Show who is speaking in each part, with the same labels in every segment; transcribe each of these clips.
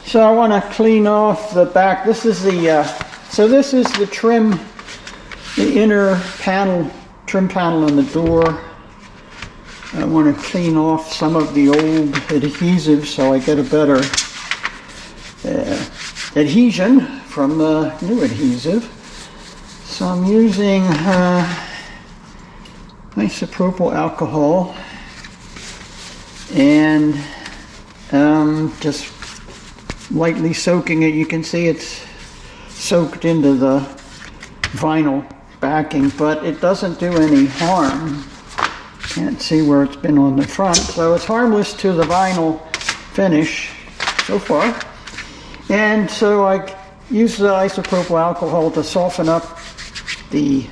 Speaker 1: So I want to clean off the back. This is the, so this is the trim, the inner panel, trim panel on the door. I want to clean off some of the old adhesive so I get a better adhesion from the new adhesive. So I'm using isopropyl alcohol and just lightly soaking it. You can see it's soaked into the vinyl backing, but it doesn't do any harm. Can't see where it's been on the front, so it's harmless to the vinyl finish so far. And so I use the isopropyl alcohol to soften up the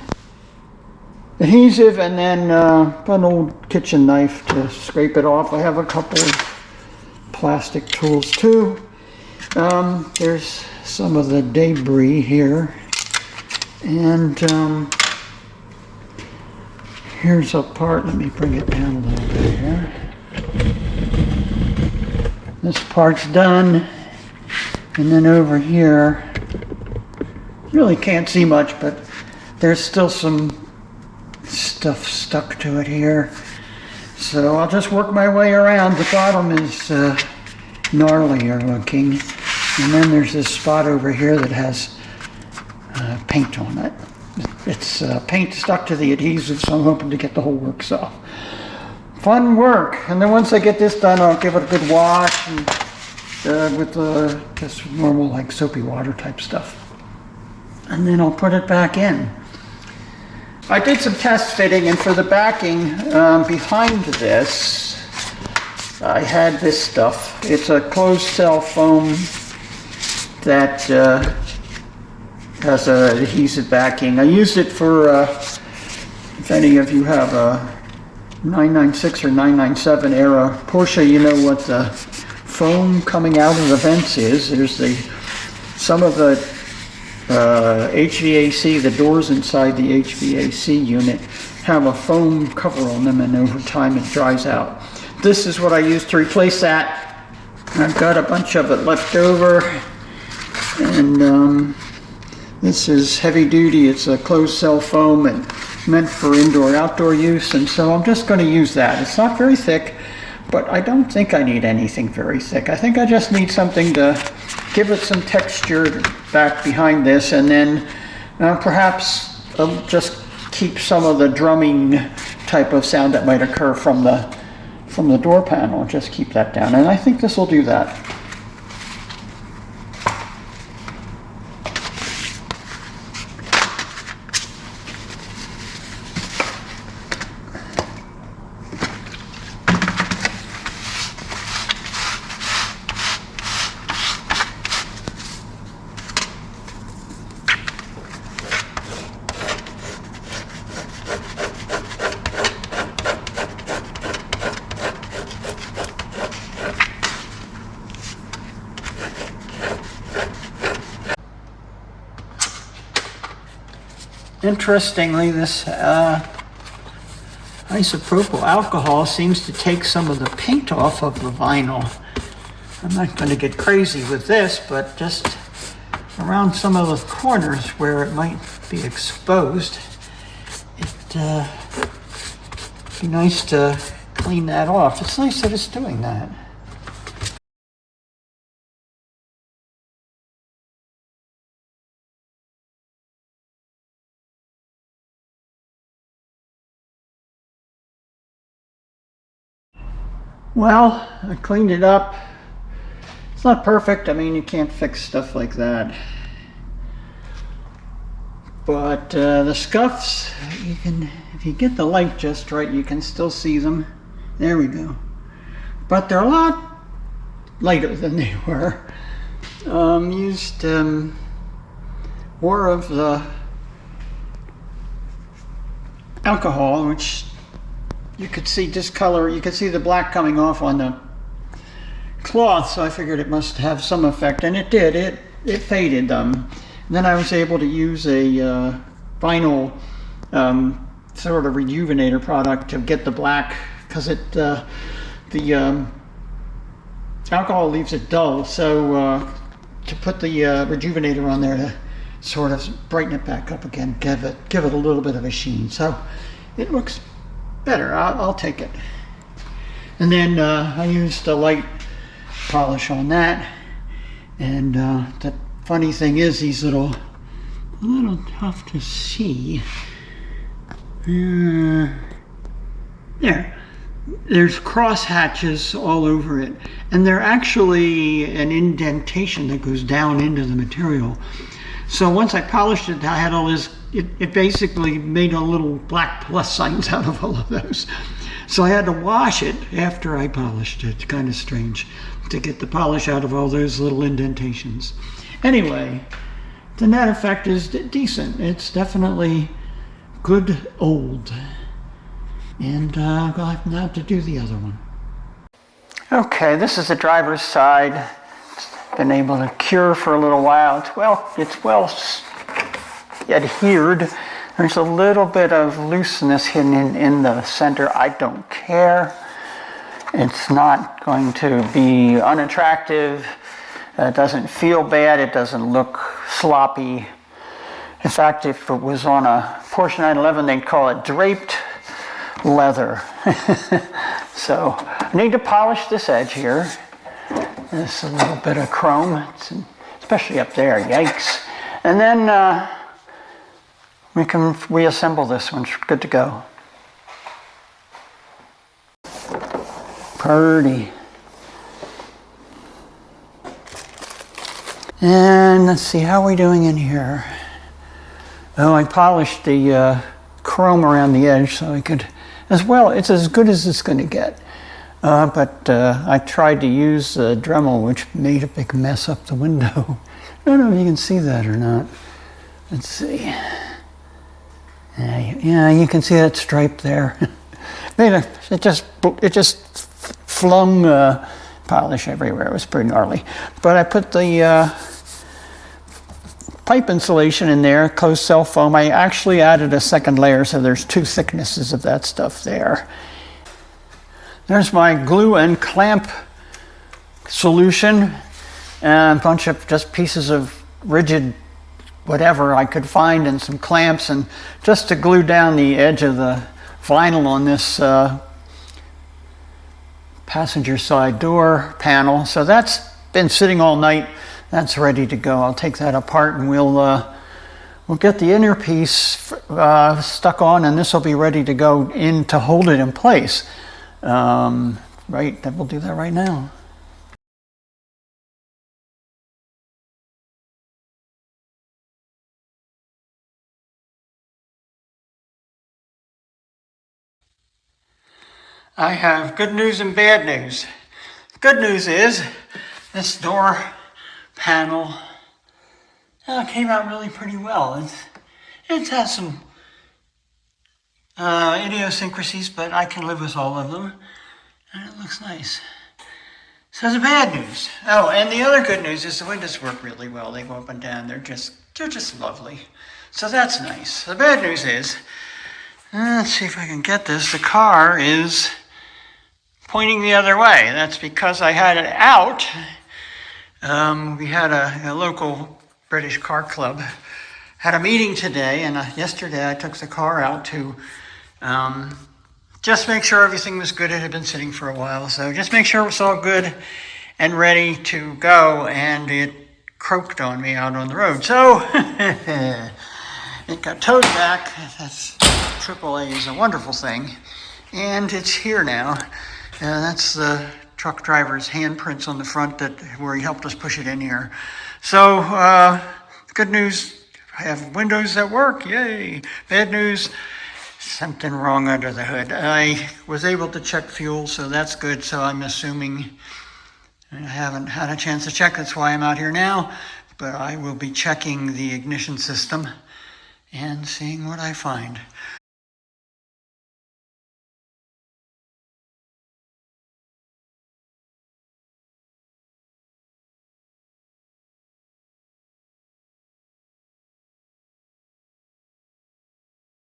Speaker 1: adhesive, and then an old kitchen knife to scrape it off. I have a couple of plastic tools too. There's some of the debris here, and here's a part. Let me bring it down a little bit here. This part's done, and then over here, really can't see much, but there's still some stuff stuck to it here. So I'll just work my way around. The bottom is gnarlier looking, and then there's this spot over here that has paint on it. It's paint stuck to the adhesive, so I'm hoping to get the whole works off. Fun work. And then once I get this done, I'll give it a good wash and, with just normal like soapy water type stuff. And then I'll put it back in. I did some test fitting, and for the backing behind this, I had this stuff. It's a closed cell foam that has an adhesive backing. I used it for, if any of you have a 996 or 997 era Porsche, you know what the foam coming out of the vents is. There's some of the HVAC, the doors inside the HVAC unit have a foam cover on them, and over time it dries out. This is what I used to replace that. I've got a bunch of it left over, and this is heavy duty. It's a closed cell foam and meant for indoor-outdoor use, and so I'm just going to use that. It's not very thick, but I don't think I need anything very thick. I think I just need something to give it some texture back behind this, and then perhaps just keep some of the drumming type of sound that might occur from the door panel. Just keep that down, and I think this will do that. Interestingly, this isopropyl alcohol seems to take some of the paint off of the vinyl. I'm not going to get crazy with this, but just around some of the corners where it might be exposed, it'd be nice to clean that off. It's nice that it's doing that. Well, I cleaned it up. It's not perfect. I mean, you can't fix stuff like that. But the scuffs, you can, if you get the light just right, you can still see them. There we go. But they're a lot lighter than they were. Used more of the alcohol, which you could see discolor. You could see the black coming off on the cloth, so I figured it must have some effect, and it did. It faded them. Then I was able to use a vinyl sort of rejuvenator product to get the black, because the alcohol leaves it dull, so to put the rejuvenator on there to sort of brighten it back up again, give it a little bit of a sheen. So it looks better. I'll take it. And then I used a light polish on that. And the funny thing is, these a little tough to see. There's cross hatches all over it, and they're actually an indentation that goes down into the material. So once I polished it, I had all this, it basically made a little black plus signs out of all of those. So I had to wash it after I polished it. It's kind of strange to get the polish out of all those little indentations. Anyway, the net effect is decent. It's definitely good old. And I'll have now to do the other one. Okay, this is the driver's side. It's been able to cure for a little while. It's well adhered. There's a little bit of looseness hidden in the center. I don't care. It's not going to be unattractive. It doesn't feel bad. It doesn't look sloppy. In fact, if it was on a Porsche 911, they'd call it draped leather. So I need to polish this edge here. There's a little bit of chrome, especially up there. Yikes. And then we can reassemble this one. It's good to go. Pretty. And let's see, how are we doing in here? Oh, I polished the chrome around the edge so I could, it's as good as it's going to get. But I tried to use the Dremel, which made a big mess up the window. I don't know if you can see that or not. Let's see. Yeah, you can see that stripe there. It just flung polish everywhere. It was pretty gnarly. But I put the pipe insulation in there, closed cell foam. I actually added a second layer, so there's two thicknesses of that stuff there. There's my glue and clamp solution, and a bunch of just pieces of rigid whatever I could find and some clamps, and just to glue down the edge of the vinyl on this passenger side door panel. So that's been sitting all night. That's ready to go. I'll take that apart and we'll get the inner piece stuck on, and this will be ready to go in to hold it in place. Right, we'll do that right now. I have good news and bad news. Good news is this door panel came out really pretty well. It has some idiosyncrasies, but I can live with all of them, and it looks nice. So the bad news. Oh, and the other good news is the windows work really well. They go up and down. They're just lovely. So that's nice. The bad news is, let's see if I can get this. The car is pointing the other way. That's because I had it out. We had a local British car club had a meeting today, and yesterday I took the car out to just make sure everything was good. It had been sitting for a while, so just make sure it was all good and ready to go, and it croaked on me out on the road. So it got towed back. That's AAA is a wonderful thing, and it's here now. That's the truck driver's handprints on the front where he helped us push it in here. So good news, I have windows that work, yay. Bad news, something wrong under the hood. I was able to check fuel, so that's good. So I'm assuming, I haven't had a chance to check, that's why I'm out here now, but I will be checking the ignition system and seeing what I find.